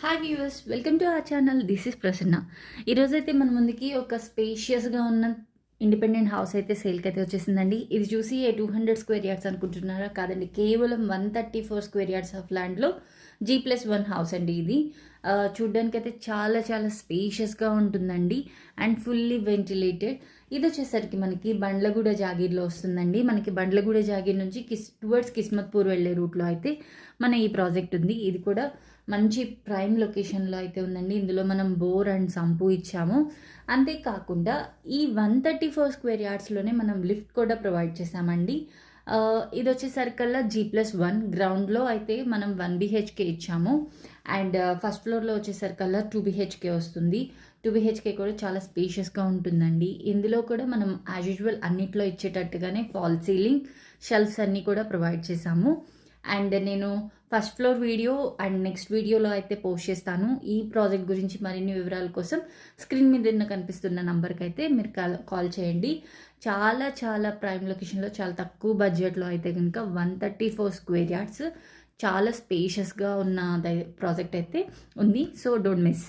Hi viewers, welcome to our channel. This is Prasanna. ఈరోజైతే మన ముందుకి ఒక స్పేషియస్గా ఉన్న ఇండిపెండెంట్ హౌస్ అయితే సేల్కి అయితే వచ్చేసిందండి. ఇది చూసి 200 స్క్వేర్ యార్డ్స్ అనుకుంటున్నారా? కాదండి, కేవలం 134 స్క్వేర్ యార్డ్స్ ఆఫ్ ల్యాండ్లో G+1 హౌస్ అండి ఇది. చూడ్డానికి అయితే చాలా చాలా స్పేషియస్గా ఉంటుందండి అండ్ ఫుల్లీ వెంటిలేటెడ్. ఇది వచ్చేసరికి మనకి బండ్లగూడ జాగీర్లో వస్తుందండి. మనకి బండ్లగూడ జాగీర్ నుంచి టువర్డ్స్ కిస్మత్పూర్ వెళ్ళే రూట్లో అయితే మన ఈ ప్రాజెక్ట్ ఉంది. ఇది కూడా మంచి ప్రైమ్ లొకేషన్లో అయితే ఉందండి. ఇందులో మనం బోర్ అండ్ సంపు ఇచ్చాము. అంతేకాకుండా ఈ 134 స్క్వేర్ యార్డ్స్లోనే మనం లిఫ్ట్ కూడా ప్రొవైడ్ చేసామండి. ఇది వచ్చేసరికల్లా G+1 గ్రౌండ్లో అయితే మనం 1 BHK ఇచ్చాము అండ్ ఫస్ట్ ఫ్లోర్లో వచ్చేసరికల్లా 2 BHK వస్తుంది. 2 BHK కూడా చాలా స్పేషియస్గా ఉంటుందండి. ఇందులో కూడా మనం యాజ్ యూజువల్ అన్నిట్లో ఇచ్చేటట్టుగానే ఫాల్ సీలింగ్, షెల్ఫ్స్ అన్నీ కూడా ప్రొవైడ్ చేసాము. అండ్ నేను first floor video and next వీడియోలో అయితే పోస్ట్ చేస్తాను. ఈ ప్రాజెక్ట్ గురించి మరిన్ని వివరాల కోసం స్క్రీన్ మీద కనిపిస్తున్న నంబర్కి అయితే మీరు కాల్ చేయండి. చాలా చాలా ప్రైమ్ లొకేషన్లో చాలా తక్కువ బడ్జెట్లో అయితే కనుక 134 స్క్వేర్ యార్డ్స్ చాలా స్పేషియస్గా ఉన్న ప్రాజెక్ట్ అయితే ఉంది. So don't miss.